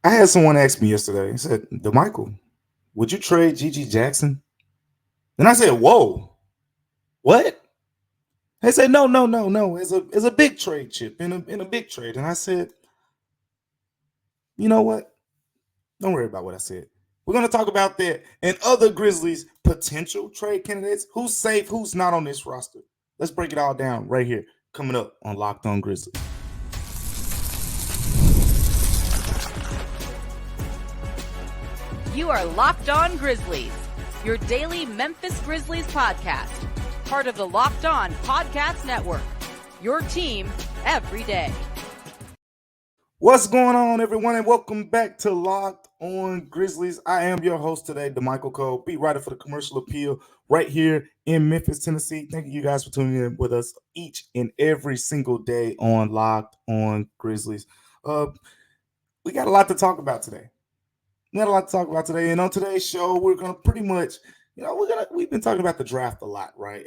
I had someone ask me yesterday. He said, "Damichael, would you trade Gigi Jackson?" And I said, "Whoa, what?" They said, "No, no, no, no. It's a big trade chip in a big trade." And I said, "You know what? Don't worry about what I said. We're gonna talk about that and other Grizzlies potential trade candidates. Who's safe? Who's not on this roster? Let's break it all down right here. Coming up on Locked On Grizzlies." You are Locked On Grizzlies, your daily Memphis Grizzlies podcast, part of the Locked On Podcast Network, your team every day. What's going on, everyone, and welcome back to Locked On Grizzlies. I am your host today, Damichael Cole, beat writer for the Commercial Appeal right here in Memphis, Tennessee. Thank you guys for tuning in with us each and every single day on Locked On Grizzlies. We got a lot to talk about today. And on today's show, we're gonna pretty much, we've been talking about the draft a lot, right?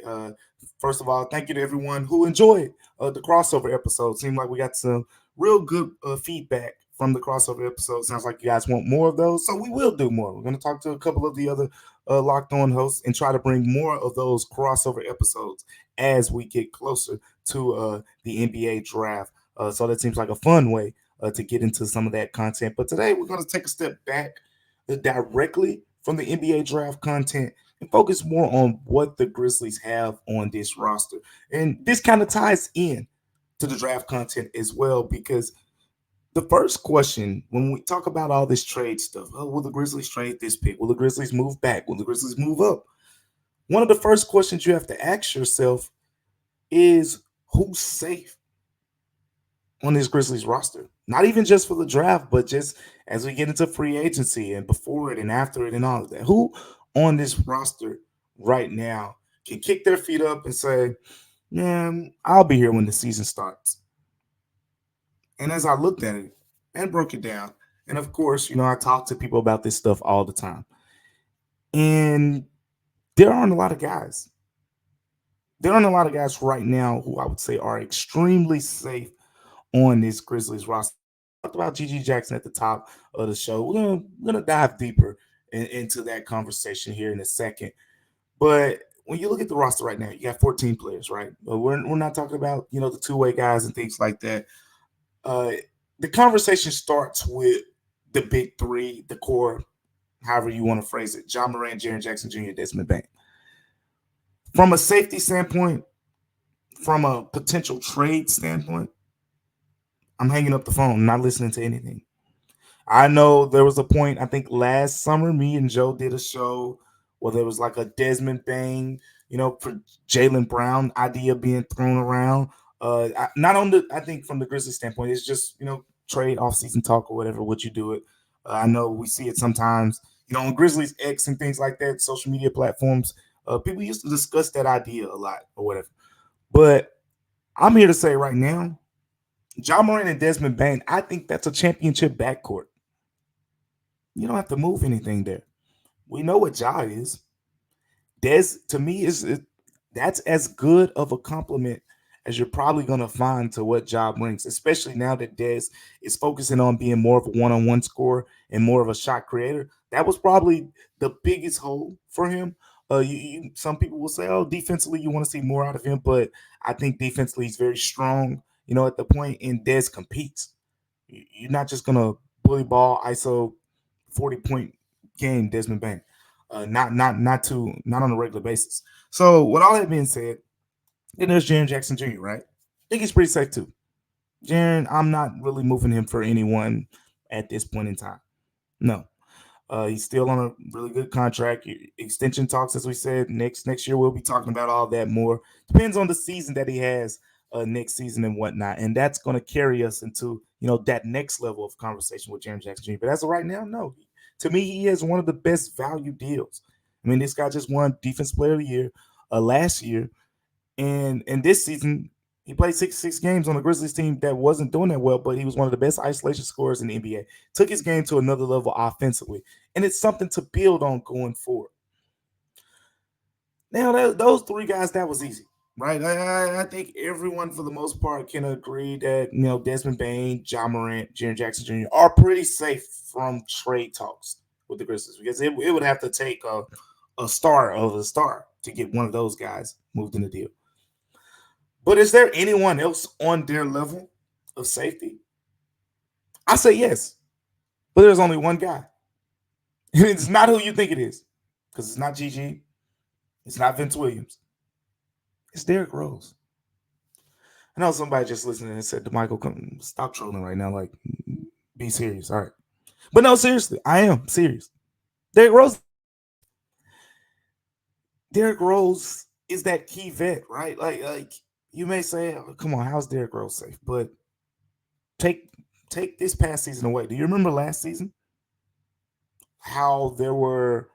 First of all, thank you to everyone who enjoyed the crossover episode. Seemed like we got some real good feedback from the crossover episode. Sounds like you guys want more of those, so we will do more. We're gonna talk to a couple of the other Locked On hosts and try to bring more of those crossover episodes as we get closer to the NBA draft. So that seems like a fun way to get into some of that content. But today we're going to take a step back directly from the NBA draft content and focus more on what the Grizzlies have on this roster. And this kind of ties in to the draft content as well, because the first question when we talk about all this trade stuff, will the Grizzlies trade this pick? Will the Grizzlies move back? Will the Grizzlies move up? One of the first questions you have to ask yourself is, who's safe on this Grizzlies roster? Not even just for the draft, but just as we get into free agency and before it and after it and all of that. Who on this roster right now can kick their feet up and say, man, I'll be here when the season starts? And as I looked at it and broke it down, and of course, I talk to people about this stuff all the time. And there aren't a lot of guys. There aren't a lot of guys right now who I would say are extremely safe on this Grizzlies roster. Talked about Gigi Jackson at the top of the show. We're gonna dive deeper into that conversation here in a second. But when you look at the roster right now, you got 14 players, right? But we're not talking about the two-way guys and things like that. The conversation starts with the big three, the core, however you want to phrase it: Ja Morant, Jaren Jackson Jr., Desmond Bane. From a safety standpoint, from a potential trade standpoint, I'm hanging up the phone, not listening to anything. I know there was a point, I think last summer, me and Joe did a show where there was like a Desmond Bane, for Jaylen Brown idea being thrown around. Not on the, I think from the Grizzlies standpoint, it's just, trade off-season talk or whatever, would you do it? I know we see it sometimes, on Grizzlies X and things like that, social media platforms. People used to discuss that idea a lot or whatever. But I'm here to say right now, Ja Morant and Desmond Bane, I think that's a championship backcourt. You don't have to move anything there. We know what Ja is. Des, to me, that's as good of a compliment as you're probably going to find to what Ja brings, especially now that Des is focusing on being more of a one-on-one scorer and more of a shot creator. That was probably the biggest hole for him. Some people will say, oh, defensively, you want to see more out of him, but I think defensively he's very strong, at the point, and Des competes. You're not just going to bully ball, ISO 40-point game, Desmond Bane. Not on a regular basis. So with all that being said, then there's Jaren Jackson Jr., right? I think he's pretty safe too. Jaren, I'm not really moving him for anyone at this point in time. No. He's still on a really good contract. Extension talks, as we said, next year we'll be talking about all that more. Depends on the season that he has next season and whatnot, and that's going to carry us into that next level of conversation with Jaren Jackson Jr. But as of right now, no. To me, he is one of the best value deals. I mean, this guy just won Defense Player of the Year last year, and this season he played 66 games on a Grizzlies team that wasn't doing that well, but he was one of the best isolation scorers in the NBA. Took his game to another level offensively, and it's something to build on going forward. Now, those three guys, that was easy. right? I think everyone, for the most part, can agree that Desmond Bain, John Morant, Jaren Jackson Jr. are pretty safe from trade talks with the Grizzlies because it would have to take a star of a star to get one of those guys moved in the deal. But is there anyone else on their level of safety? I say yes, but there's only one guy. It's not who you think it is because it's not GG. It's not Vince Williams. It's Derrick Rose. I know somebody just listening and said to Michael, come stop trolling right now. Like, be serious. All right. But no, seriously, I am serious. Derrick Rose. Derrick Rose is that key vet, right? Like you may say, oh, come on, how's Derrick Rose safe? But take take this past season away. Do you remember last season? How there were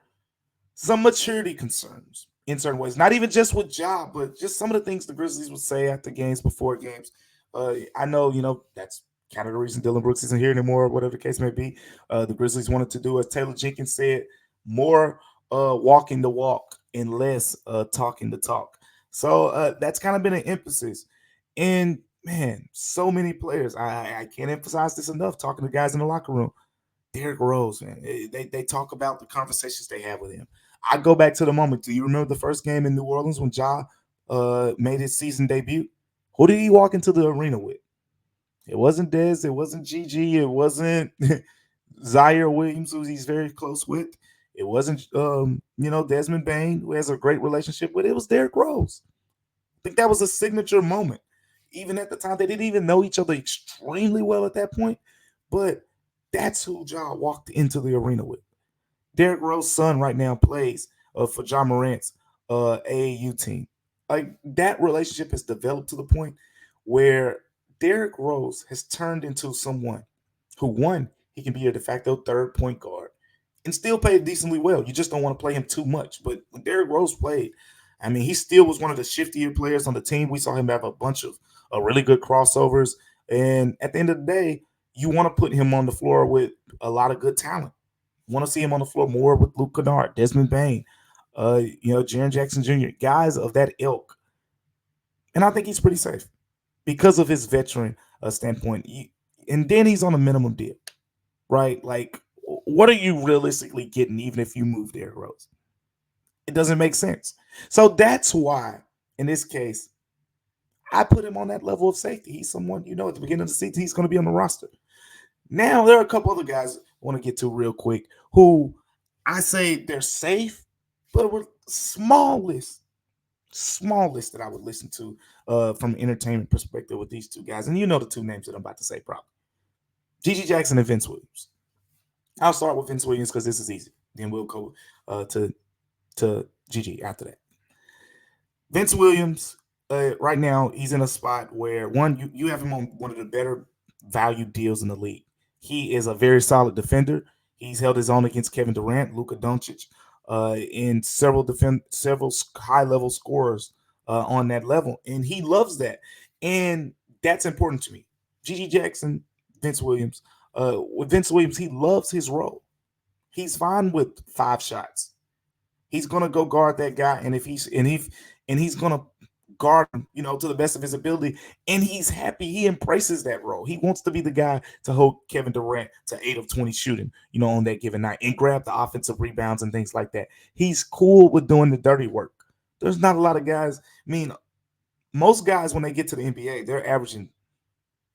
some maturity concerns in certain ways, not even just with job, but just some of the things the Grizzlies would say after games, before games. I know, that's kind of the reason Dylan Brooks isn't here anymore, whatever the case may be. The Grizzlies wanted to do, as Taylor Jenkins said, more walking the walk and less talking the talk. So that's kind of been an emphasis. And man, so many players. I can't emphasize this enough. Talking to guys in the locker room, Derrick Rose, man. They talk about the conversations they have with him. I go back to the moment. Do you remember the first game in New Orleans when Ja made his season debut? Who did he walk into the arena with? It wasn't Dez. It wasn't Gigi. It wasn't Zaire Williams, who he's very close with. It wasn't, Desmond Bain, who has a great relationship with. It was Derrick Rose. I think that was a signature moment. Even at the time, they didn't even know each other extremely well at that point, but that's who Ja walked into the arena with. Derrick Rose's son right now plays for John Morant's AAU team. Like that relationship has developed to the point where Derrick Rose has turned into someone who, one, he can be your de facto third point guard and still play decently well. You just don't want to play him too much. But when Derrick Rose played, I mean, he still was one of the shiftier players on the team. We saw him have a bunch of really good crossovers. And at the end of the day, you want to put him on the floor with a lot of good talent. Want to see him on the floor more with Luke Kennard, Desmond Bain, Jaren Jackson Jr., guys of that ilk. And I think he's pretty safe because of his veteran standpoint. And then he's on a minimum deal, right? Like, what are you realistically getting even if you move Derrick Rose? It doesn't make sense. So that's why, in this case, I put him on that level of safety. He's someone, at the beginning of the season, he's going to be on the roster. Now, there are a couple other guys I want to get to real quick who I say they're safe, but with small list that I would listen to from an entertainment perspective with these two guys. And you know the two names that I'm about to say probably. Gigi Jackson and Vince Williams. I'll start with Vince Williams because this is easy. Then we'll go to Gigi after that. Vince Williams, right now, he's in a spot where, one, you have him on one of the better value deals in the league. He is a very solid defender. He's held his own against Kevin Durant, Luka Doncic, and several high-level scorers on that level. And he loves that. And that's important to me. Gigi Jackson, Vince Williams. With Vince Williams, he loves his role. He's fine with 5 shots. He's gonna go guard that guy, and he's gonna guard him, to the best of his ability. And he's happy. He embraces that role. He wants to be the guy to hold Kevin Durant to 8 of 20 shooting, on that given night and grab the offensive rebounds and things like that. He's cool with doing the dirty work. There's not a lot of guys. I mean, most guys, when they get to the NBA, they're averaging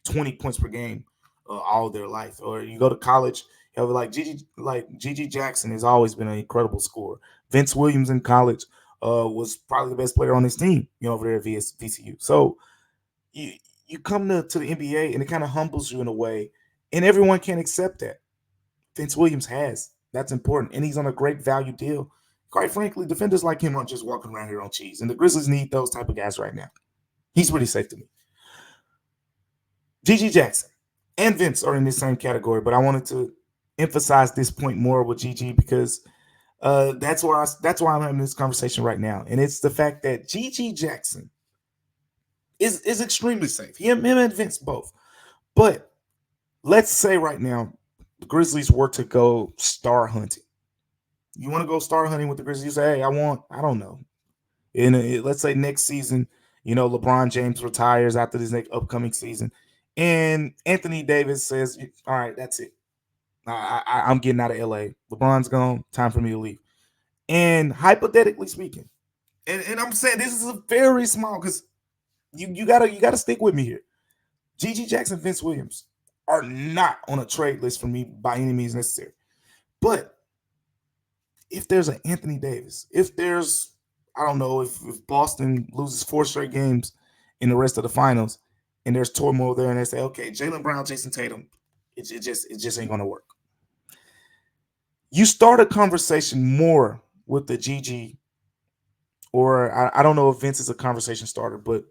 20 points per game all their life. Or you go to college, like Gigi Jackson has always been an incredible scorer. Vince Williams in college was probably the best player on his team, over there at VCU. So you come to the NBA and it kind of humbles you in a way, and everyone can't accept that. Vince Williams has. That's important, and he's on a great value deal. Quite frankly, defenders like him aren't just walking around here on cheese, and the Grizzlies need those type of guys right now. He's pretty safe to me. Gigi Jackson and Vince are in the same category, but I wanted to emphasize this point more with Gigi because that's why I'm having this conversation right now, and it's the fact that Gigi Jackson is extremely safe. Him and Vince both. But let's say right now the Grizzlies were to go star hunting. You want to go star hunting with the Grizzlies? You say, hey, I don't know. And let's say next season, LeBron James retires after this next upcoming season, and Anthony Davis says, "All right, that's it. I'm getting out of LA. LeBron's gone. Time for me to leave." And hypothetically speaking, and I'm saying this is a very small because you gotta stick with me here. GG Jackson, Vince Williams are not on a trade list for me by any means necessary. But if there's an Anthony Davis, if there's, I don't know, if Boston loses 4 straight games in the rest of the finals, and there's turmoil there, and they say, okay, Jaylen Brown, Jason Tatum, it just ain't gonna work. You start a conversation more with the GG, or I don't know if Vince is a conversation starter, but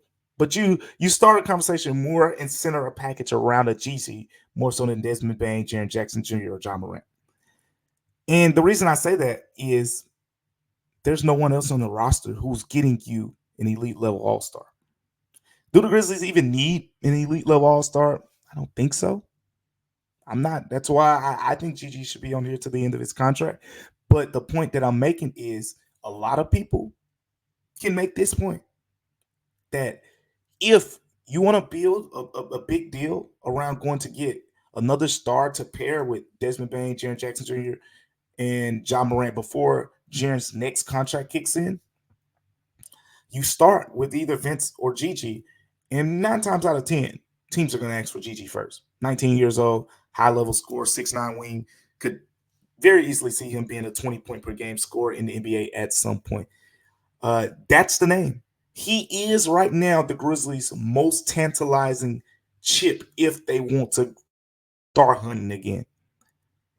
you start a conversation more and center a package around a GC more so than Desmond Bain, Jaren Jackson Jr., or John Morant. And the reason I say that is there's no one else on the roster who's getting you an elite level all star. Do the Grizzlies even need an elite level all star? I don't think so. I'm not. That's why I think GG should be on here to the end of his contract. But the point that I'm making is a lot of people can make this point that if you want to build a big deal around going to get another star to pair with Desmond Bain, Jaren Jackson Jr., and John Morant before Jaren's next contract kicks in, you start with either Vince or Gigi, and 9 times out of 10, teams are going to ask for Gigi first. 19 years old, high level scorer, 6'9" wing, could very easily see him being a 20-point per game scorer in the NBA at some point. That's the name. He is right now the Grizzlies' most tantalizing chip if they want to start hunting again.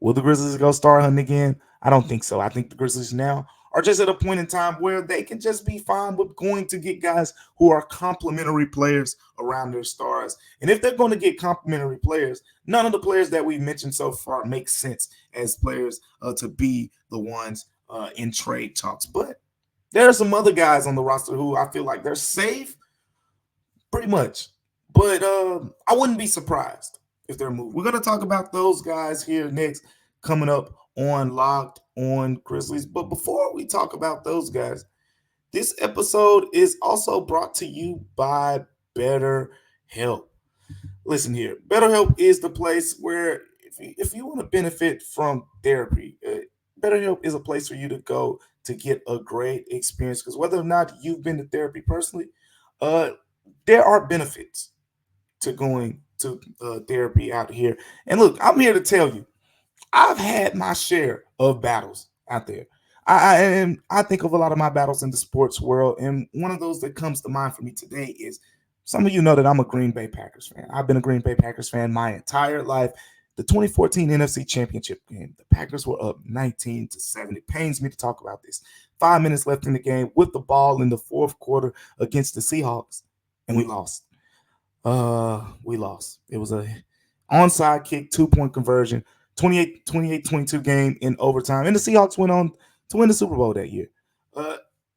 Will the Grizzlies go start hunting again? I don't think so. I think the Grizzlies now are just at a point in time where they can just be fine with going to get guys who are complementary players around their stars. And if they're going to get complementary players, none of the players that we've mentioned so far make sense as players to be the ones in trade talks. But there are some other guys on the roster who I feel like they're safe, pretty much. But I wouldn't be surprised if they're moved. We're going to talk about those guys here next, coming up on Locked on Grizzlies. But before we talk about those guys, this episode is also brought to you by BetterHelp. Listen here, BetterHelp is the place where if you want to benefit from therapy, BetterHelp is a place for you to go to get a great experience. Because whether or not you've been to therapy personally, there are benefits to going to therapy out here. And look, I'm here to tell you, I've had my share of battles out there. I think of a lot of my battles in the sports world, and one of those that comes to mind for me today is some of you know that I'm a Green Bay Packers fan. I've been a Green Bay Packers fan my entire life. The 2014 NFC Championship game, the Packers were up 19-7. It pains me to talk about this. 5 minutes left in the game with the ball in the fourth quarter against the Seahawks, and we lost. We lost. It was a onside kick, 2-point conversion, 28-22 game in overtime, and the Seahawks went on to win the Super Bowl that year.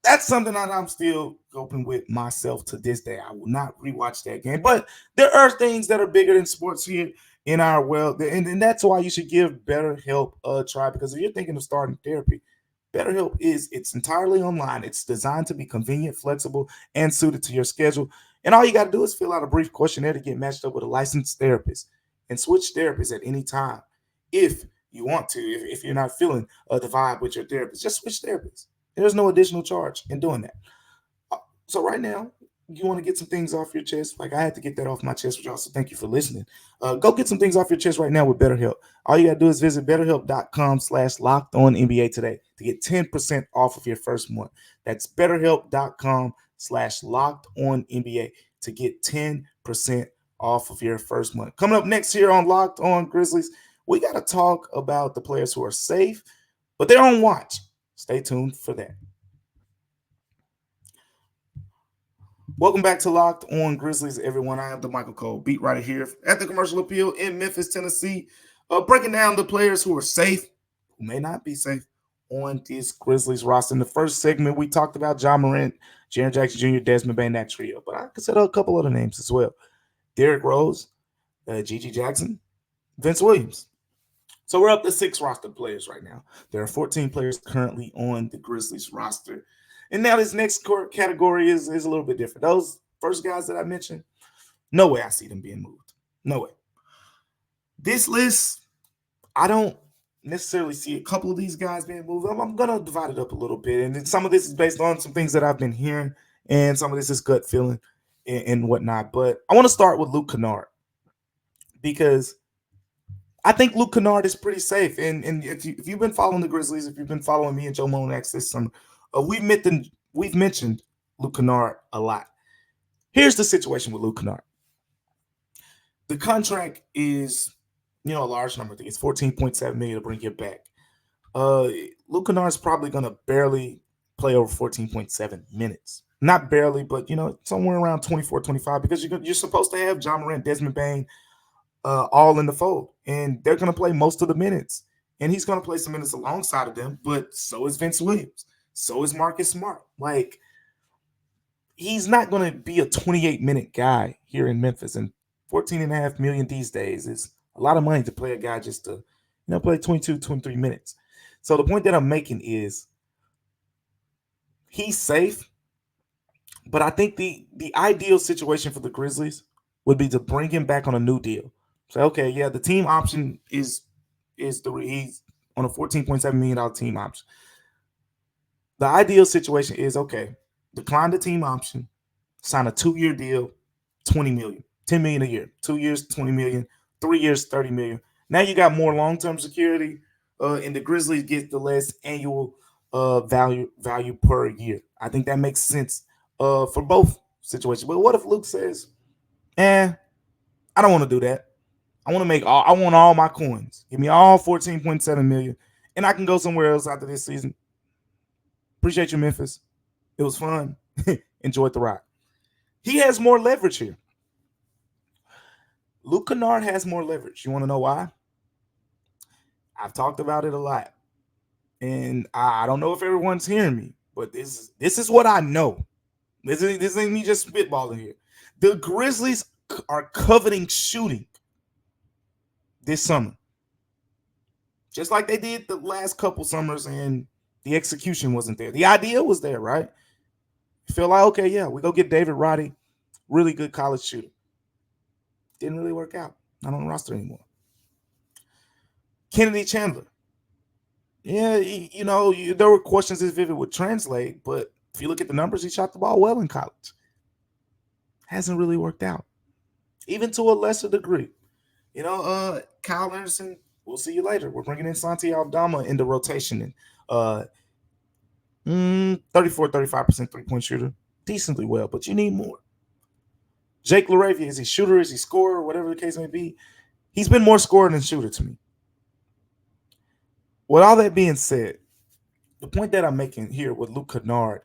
That's something that I'm still coping with myself to this day. I will not rewatch that game, but there are things that are bigger than sports here in our world, and that's why you should give BetterHelp a try. Because if you're thinking of starting therapy, BetterHelp it's entirely online. It's designed to be convenient, flexible, and suited to your schedule. And all you got to do is fill out a brief questionnaire to get matched up with a licensed therapist and switch therapists at any time if you want to. If you're not feeling the vibe with your therapist, just switch therapists. There's no additional charge in doing that. So right now, you want to get some things off your chest. Like I had to get that off my chest with y'all, so thank you for listening. Go get some things off your chest right now with BetterHelp. All you got to do is visit betterhelp.com/lockedonnba today to get 10% off of your first month. That's betterhelp.com/lockedonnba to get 10% off of your first month. Coming up next here on Locked On Grizzlies, we got to talk about the players who are safe, but they're on watch. Stay tuned for that. Welcome back to Locked On Grizzlies, everyone. I am Damichael Cole, beat writer here at the Commercial Appeal in Memphis, Tennessee, breaking down the players who are safe, who may not be safe, on this Grizzlies roster. In the first segment, we talked about John Morant, Jaren Jackson Jr., Desmond Bain, that trio, but I consider a couple other names as well. Derrick Rose, GG Jackson, Vince Williams. So we're up to 6 roster players right now. There are 14 players currently on the Grizzlies roster. And now this next category is a little bit different. Those first guys that I mentioned, no way I see them being moved. No way. This list, I don't necessarily see a couple of these guys being moved. I'm gonna divide it up a little bit, and then some of this is based on some things that I've been hearing, and some of this is gut feeling and whatnot. But I want to start with Luke Kennard because I think Luke Kennard is pretty safe. And if you've been following the Grizzlies, if you've been following me and Joe Monax this summer, we've mentioned Luke Kennard a lot. Here's the situation with Luke Kennard. The contract is, a large number. I think it's 14.7 million to bring him back. Uh, Luke Kennard's probably gonna barely play over 14.7 minutes. Not barely, but somewhere around 24, 25, because you're supposed to have John Morant, Desmond Bain, all in the fold, and they're going to play most of the minutes, and he's going to play some minutes alongside of them. But so is Vince Williams, so is Marcus Smart. Like, he's not going to be a 28-minute guy here in Memphis, and 14.5 million these days is a lot of money to play a guy just to play 22, 23 minutes. So the point that I'm making is he's safe, but I think the ideal situation for the Grizzlies would be to bring him back on a new deal. Say, okay, yeah, the team option is he's on a $14.7 million team option. The ideal situation is, okay, decline the team option, sign a 2-year deal, 20 million, 10 million a year, 2 years, 20 million, 3 years, 30 million. Now you got more long-term security, and the Grizzlies get the less annual value per year. I think that makes sense for both situations. But what if Luke says, I don't want to do that. I want all my coins. Give me all 14.7 million, and I can go somewhere else after this season. Appreciate you, Memphis. It was fun. Enjoyed the ride. He has more leverage here. Luke Kennard has more leverage. You want to know why? I've talked about it a lot, and I don't know if everyone's hearing me, but this is what I know. This ain't me just spitballing here. The Grizzlies are coveting shooting this summer, just like they did the last couple summers, and the execution wasn't there. The idea was there, right? You feel like, okay, yeah, we go get David Roddy, really good college shooter. Didn't really work out. Not on the roster anymore. Kennedy Chandler. Yeah, there were questions if it would translate, but if you look at the numbers, he shot the ball well in college. Hasn't really worked out, even to a lesser degree. Kyle Anderson, we'll see you later. We're bringing in Santi Aldama in the rotation, and 34, 35% three-point shooter. Decently well, but you need more. Jake LaRavia, is he shooter? Is he scorer? Whatever the case may be. He's been more scorer than shooter to me. With all that being said, the point that I'm making here with Luke Kennard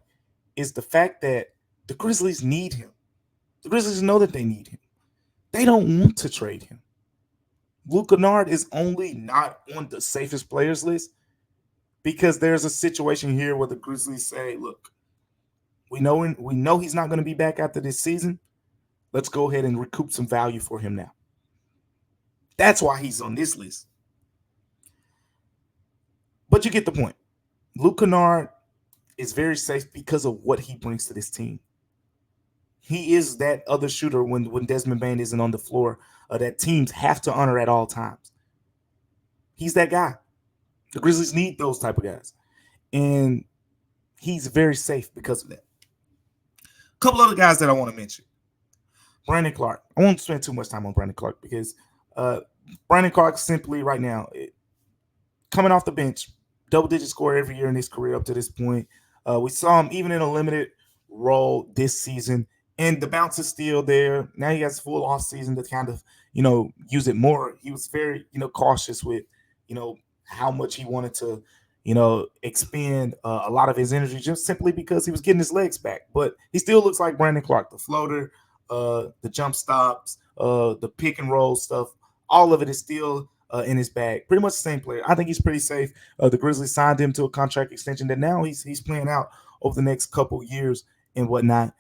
is the fact that the Grizzlies need him. The Grizzlies know that they need him. They don't want to trade him. Luke Kennard is only not on the safest players list because there's a situation here where the Grizzlies say, look, we know he's not going to be back after this season. Let's go ahead and recoup some value for him now. That's why he's on this list. But you get the point. Luke Kennard is very safe because of what he brings to this team. He is that other shooter when Desmond Bain isn't on the floor that teams have to honor at all times. He's that guy. The Grizzlies need those type of guys. And he's very safe because of that. A couple other guys that I want to mention. Brandon Clark. I won't spend too much time on Brandon Clark because Brandon Clark simply right now, coming off the bench, double-digit scorer every year in his career up to this point. We saw him even in a limited role this season, and the bounce is still there. Now he has full off season to kind of, use it more. He was very, cautious with, how much he wanted to, expend a lot of his energy just simply because he was getting his legs back. But he still looks like Brandon Clark, the floater, the jump stops, the pick and roll stuff. All of it is still in his bag. Pretty much the same player. I think he's pretty safe. The Grizzlies signed him to a contract extension that now he's playing out over the next couple years and whatnot.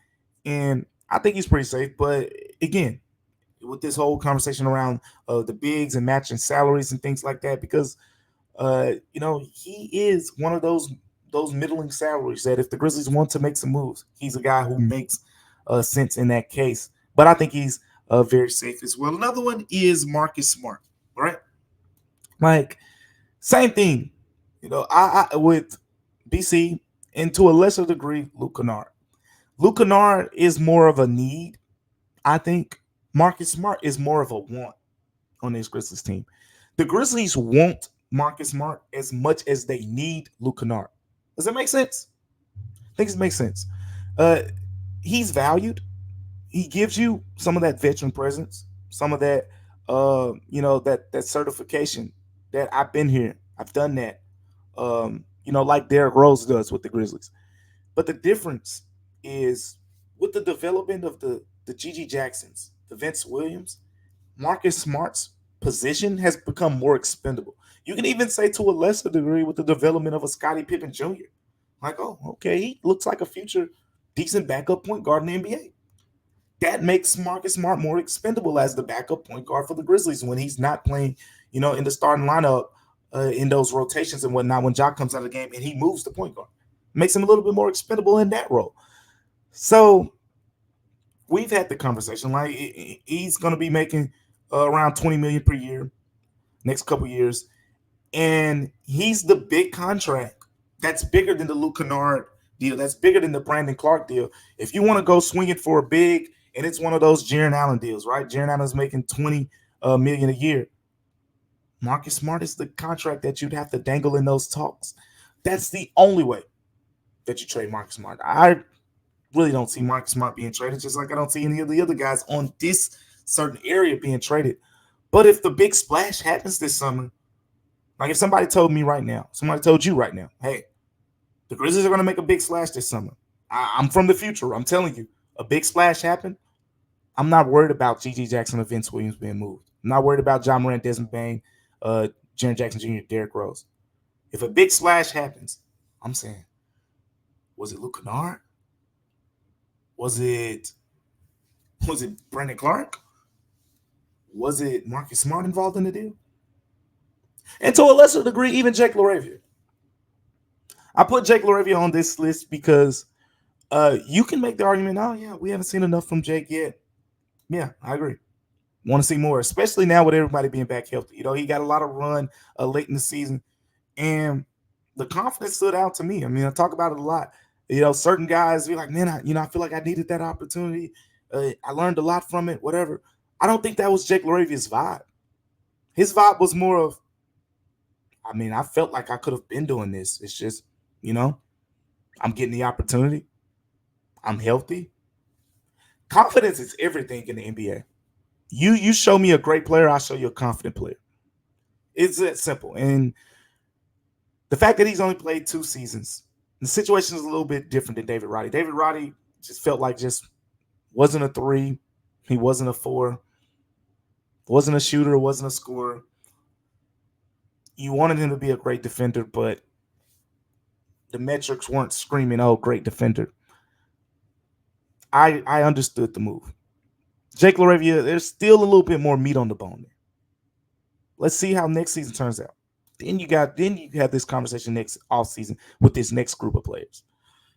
And I think he's pretty safe. But again, with this whole conversation around the bigs and matching salaries and things like that, because he is one of those middling salaries that if the Grizzlies want to make some moves, he's a guy who makes sense in that case. But I think he's very safe as well. Another one is Marcus Smart, right? Like, same thing, I with BC, and to a lesser degree, Luke Kennard. Luke Kennard is more of a need. I think Marcus Smart is more of a want on this Grizzlies team. The Grizzlies want Marcus Smart as much as they need Luke Kennard. Does that make sense? I think it makes sense. Uh, he's valued. He gives you some of that veteran presence, some of that, that certification that I've been here, I've done that. Like Derrick Rose does with the Grizzlies. But the difference is with the development of the Gigi Jacksons, the Vince Williams, Marcus Smart's position has become more expendable. You can even say to a lesser degree with the development of a Scottie Pippen Jr. Like, oh, okay, he looks like a future decent backup point guard in the NBA. That makes Marcus Smart more expendable as the backup point guard for the Grizzlies when he's not playing, in the starting lineup, in those rotations and whatnot. When Jock comes out of the game and he moves the point guard, makes him a little bit more expendable in that role. So we've had the conversation like he's going to be making around 20 million per year next couple years, and he's the big contract that's bigger than the Luke Kennard deal, that's bigger than the Brandon Clark deal. If you want to go swinging for a big, and it's one of those Jaren Allen deals, right? Jaren Allen's making 20 million a year. Marcus Smart is the contract that you'd have to dangle in those talks. That's the only way that you trade Marcus Smart. I really don't see Marcus Smart being traded, just like I don't see any of the other guys on this certain area being traded. But if the big splash happens this summer, like if somebody told me right now, somebody told you right now, hey, the Grizzlies are going to make a big splash this summer. I'm from the future. I'm telling you, a big splash happened. I'm not worried about Gigi Jackson or Vince Williams being moved. I'm not worried about John Morant, Desmond Bain, Jaren Jackson Jr., Derrick Rose. If a big splash happens, I'm saying, was it Luke Kennard? Was it Brandon Clark? Was it Marcus Smart involved in the deal? And to a lesser degree, even Jake LaRavia. I put Jake LaRavia on this list because you can make the argument, oh, yeah, we haven't seen enough from Jake yet. Yeah, I agree. Want to see more, especially now with everybody being back healthy. He got a lot of run late in the season, and the confidence stood out to me. I mean, I talk about it a lot. Certain guys be like, man, I feel like I needed that opportunity. I learned a lot from it, whatever. I don't think that was Jake LaRavia's vibe. His vibe was more of, I mean, I felt like I could have been doing this. It's just, I'm getting the opportunity. I'm healthy. Confidence is everything in the NBA. You show me a great player, I'll show you a confident player. It's that simple. And the fact that he's only played 2 seasons, the situation is a little bit different than David Roddy. David Roddy just felt like just wasn't a 3. He wasn't a 4. Wasn't a shooter, wasn't a scorer. You wanted him to be a great defender, but the metrics weren't screaming, oh, great defender. I understood the move. Jake LaRavia, there's still a little bit more meat on the bone there. Let's see how next season turns out. Then you have this conversation next off season with this next group of players.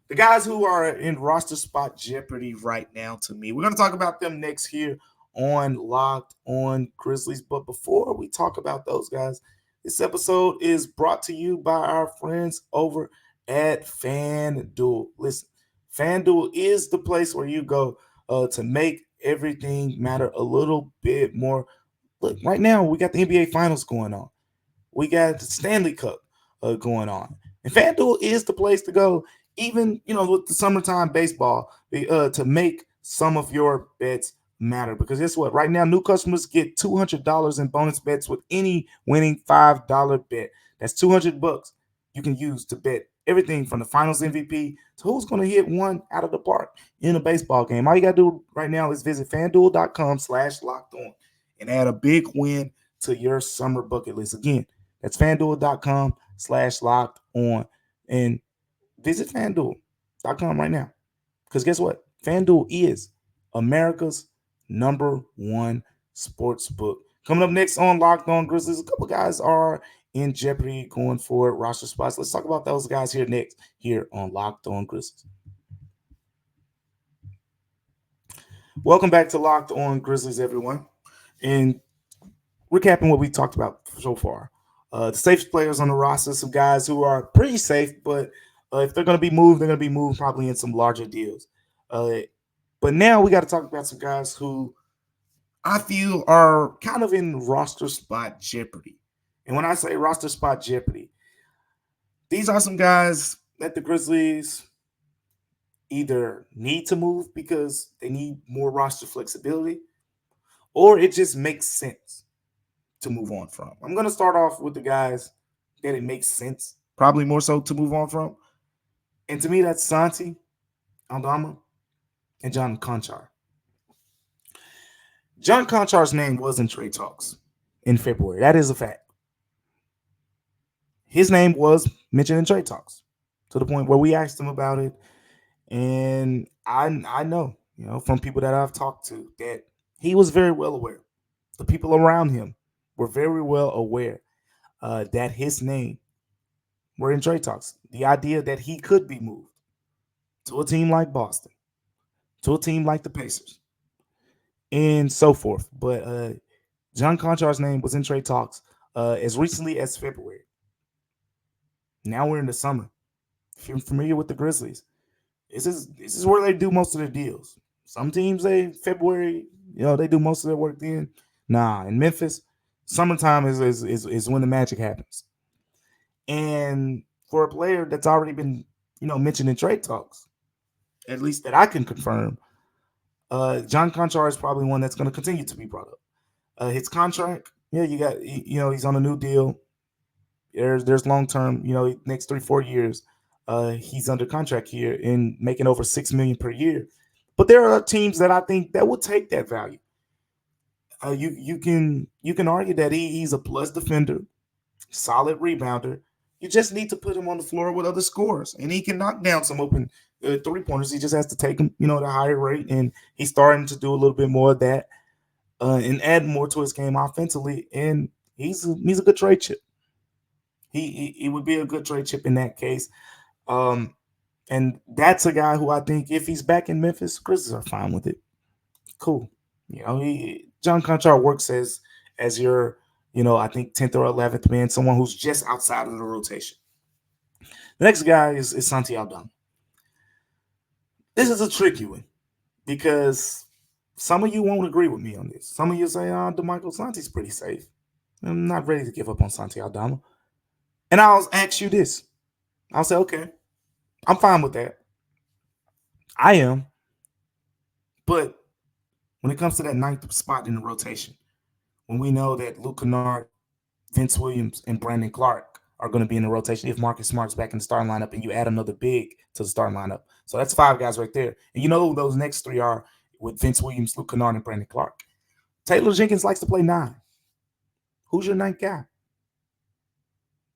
The guys who are in roster spot jeopardy right now to me. We're going to talk about them next here on Locked On Grizzlies. But before we talk about those guys, this episode is brought to you by our friends over at FanDuel. Listen, FanDuel is the place where you go to make everything matter a little bit more. Look, right now we got the NBA Finals going on. We got the Stanley Cup going on. And FanDuel is the place to go, even, with the summertime baseball, to make some of your bets matter. Because guess what? Right now, new customers get $200 in bonus bets with any winning $5 bet. That's $200 you can use to bet everything from the Finals MVP to who's going to hit one out of the park in a baseball game. All you got to do right now is visit FanDuel.com/lockedon and add a big win to your summer bucket list. Again, that's FanDuel.com/lockedon, and visit FanDuel.com right now. Because guess what? FanDuel is America's #1 sports book. Coming up next on Locked On Grizzlies, a couple guys are in jeopardy going for roster spots. Let's talk about those guys here next, here on Locked On Grizzlies. Welcome back to Locked On Grizzlies, everyone. And recapping what we talked about so far. The safe players on the roster, some guys who are pretty safe, but if they're going to be moved, they're going to be moved probably in some larger deals. Uh, but now we got to talk about some guys who I feel are kind of in roster spot jeopardy. And when I say roster spot jeopardy, these are some guys that the Grizzlies either need to move because they need more roster flexibility, or it just makes sense to move on from. I'm going to start off with the guys that it makes sense, probably more so to move on from. And to me, that's Santi Aldama and John Conchar. John Conchar's name was in trade talks in February. That is a fact. His name was mentioned in trade talks to the point where we asked him about it. And I know, from people that I've talked to that he was very well aware. The people around him were very well aware that his name were in trade talks. The idea that he could be moved to a team like Boston, to a team like the Pacers, and so forth. But John Conchar's name was in trade talks as recently as February. Now we're in the summer. If you're familiar with the Grizzlies, this is where they do most of their deals. Some teams they February, they do most of their work then. Nah, in Memphis, summertime is when the magic happens. And for a player that's already been, mentioned in trade talks, at least that I can confirm, John Conchar is probably one that's going to continue to be brought up. His contract, yeah, he's on a new deal. There's long term, next 3-4 years. He's under contract here and making over $6 million per year. But there are teams that I think that will take that value. You can argue that he's a plus defender, solid rebounder. You just need to put him on the floor with other scorers, and he can knock down some open 3-pointers. He just has to take them, at a higher rate, and he's starting to do a little bit more of that and add more to his game offensively. And he's a good trade chip. He would be a good trade chip in that case. And that's a guy who I think if he's back in Memphis, Grizzlies are fine with it. Cool. John Conchar works as your, I think 10th or 11th man, someone who's just outside of the rotation. The next guy is Santi Aldama. This is a tricky one because some of you won't agree with me on this. Some of you say, Damichael Santi's pretty safe. I'm not ready to give up on Santi Aldama. And I'll ask you this. I'll say, okay, I'm fine with that. I am. But when it comes to that ninth spot in the rotation, when we know that Luke Kennard, Vince Williams, and Brandon Clark are going to be in the rotation if Marcus Smart's back in the starting lineup and you add another big to the starting lineup. So that's 5 guys right there. And you know who those next 3 are with Vince Williams, Luke Kennard, and Brandon Clark. Taylor Jenkins likes to play 9. Who's your 9th guy?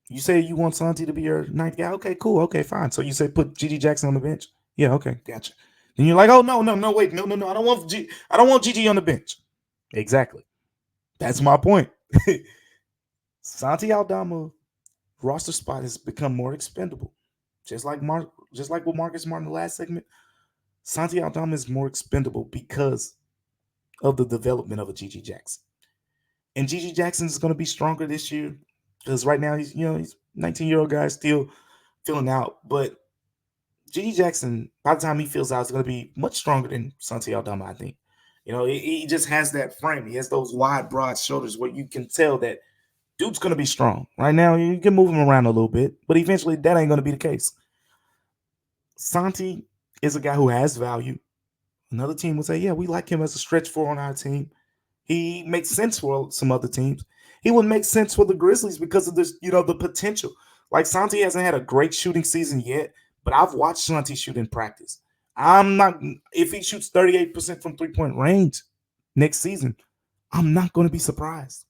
You say you want Santi to be your 9th guy? Okay, cool. Okay, fine. So you say put Gigi Jackson on the bench? Yeah, okay, gotcha. Then you're like, oh no, wait, no. I don't want Gigi on the bench. Exactly. That's my point. Santi Aldama roster spot has become more expendable. Just like what Marcus Smart in the last segment, Santi Aldama is more expendable because of the development of a Gigi Jackson. And Gigi Jackson is going to be stronger this year because right now he's 19-year-old guy still filling out. But Gigi Jackson, by the time he fills out, is going to be much stronger than Santi Aldama, I think. He just has that frame. He has those wide, broad shoulders where you can tell that dude's going to be strong. Right now, you can move him around a little bit, but eventually that ain't going to be the case. Santi is a guy who has value. Another team would say, yeah, we like him as a stretch 4 on our team. He makes sense for some other teams. He would make sense for the Grizzlies because of this, the potential. Like Santi hasn't had a great shooting season yet, but I've watched Santi shoot in practice. If he shoots 38% from 3-point range next season, I'm not going to be surprised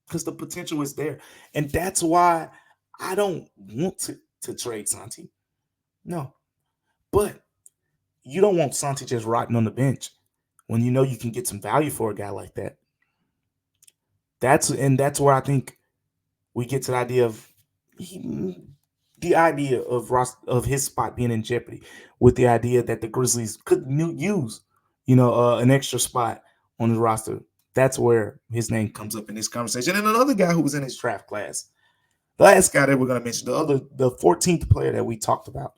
because the potential is there. And that's why I don't want to trade Santi. No. But you don't want Santi just rotting on the bench when you know you can get some value for a guy like that. That's where I think we get to the idea of his spot being in jeopardy with the idea that the Grizzlies could use an extra spot on the roster, that's where his name comes up in this conversation. And another guy who was in his draft class, the last guy that we're going to mention, the 14th player that we talked about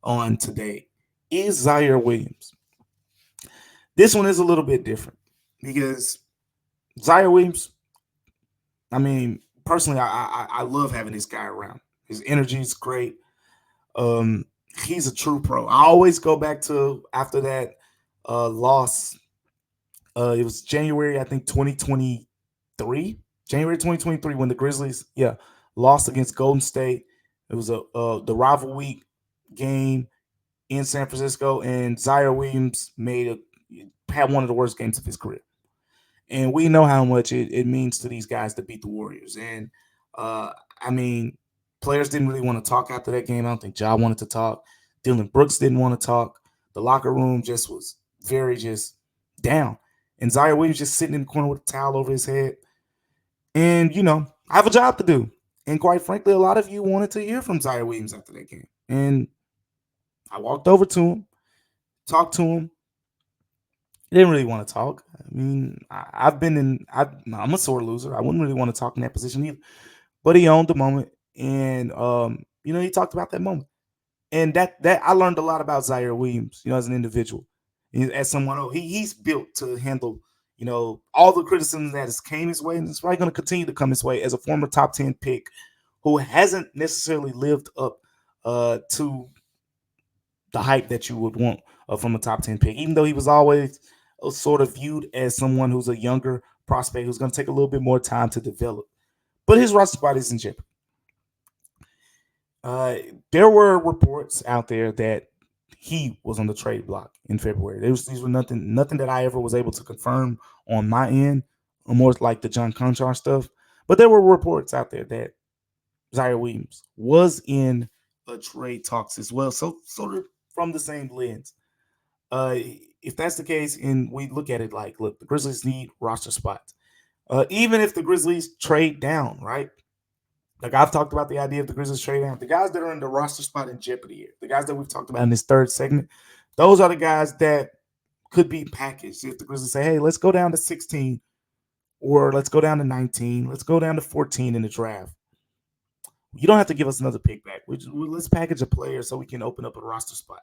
on today, is Zaire Williams. This one is a little bit different because Zaire Williams, I mean, personally, I love having this guy around. His energy is great. Um, he's a true pro. I always go back to after that loss. It was January, I think, 2023. January 2023 when the Grizzlies, lost against Golden State. It was the rival week game in San Francisco, and Zaire Williams had one of the worst games of his career. And we know how much it means to these guys to beat the Warriors. And I mean, players didn't really want to talk after that game. I don't think Ja wanted to talk. Dylan Brooks didn't want to talk. The locker room just was very just down. And Zaire Williams just sitting in the corner with a towel over his head. And, I have a job to do. And quite frankly, a lot of you wanted to hear from Zaire Williams after that game. And I walked over to him, talked to him. He didn't really want to talk. I mean, I'm a sore loser. I wouldn't really want to talk in that position either. But he owned the moment. And, he talked about that moment. And that I learned a lot about Zaire Williams, as an individual. As someone, he's built to handle, all the criticism that has came his way, and it's probably going to continue to come his way as a former top 10 pick who hasn't necessarily lived up to the hype that you would want from a top 10 pick, even though he was always sort of viewed as someone who's a younger prospect who's going to take a little bit more time to develop. But his roster spot is in jeopardy. There were reports out there that he was on the trade block in February. These were nothing that I ever was able to confirm on my end, or more like the John Conchar stuff. But there were reports out there that Zaire Williams was in a trade talks as well. So sort of from the same lens. If that's the case, and we look at it like, look, the Grizzlies need roster spots. Even if the Grizzlies trade down, right? Like I've talked about the idea of the Grizzlies trade down. The guys that are in the roster spot in jeopardy here, the guys that we've talked about in this third segment, those are the guys that could be packaged. If the Grizzlies say, hey, let's go down to 16 or let's go down to 19, let's go down to 14 in the draft. You don't have to give us another pick back. Let's package a player so we can open up a roster spot.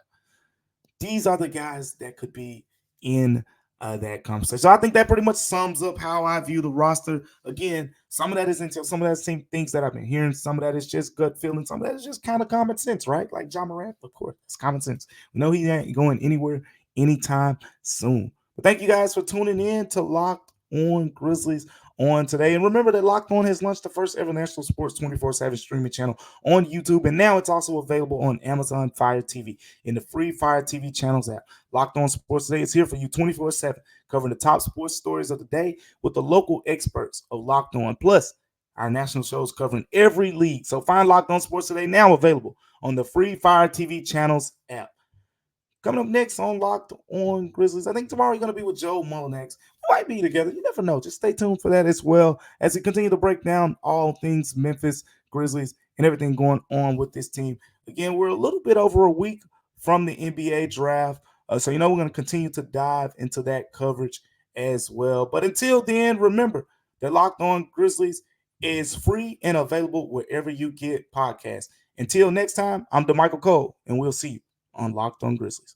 These are the guys that could be in that conversation. So I think that pretty much sums up how I view the roster. Again, some of that is intel, some of that is same things that I've been hearing. Some of that is just gut feeling. Some of that is just kind of common sense, right? Like John Morant, of course, it's common sense. We know he ain't going anywhere anytime soon. But thank you guys for tuning in to Locked On Grizzlies on today. And remember that Locked On has launched the first ever national sports 24/7 streaming channel on YouTube. And now it's also available on Amazon Fire TV in the free Fire TV channels app. Locked On Sports Today is here for you 24/7, covering the top sports stories of the day with the local experts of Locked On. Plus, our national shows covering every league. So find Locked On Sports Today now available on the free Fire TV channels app. Coming up next on Locked On Grizzlies, I think tomorrow you're going to be with Joe Mullinax. We might be together. You never know. Just stay tuned for that as well as we continue to break down all things Memphis Grizzlies and everything going on with this team. Again, we're a little bit over a week from the NBA draft. So, we're going to continue to dive into that coverage as well. But until then, remember that Locked On Grizzlies is free and available wherever you get podcasts. Until next time, I'm Damichael Cole, and we'll see you on Locked On Grizzlies.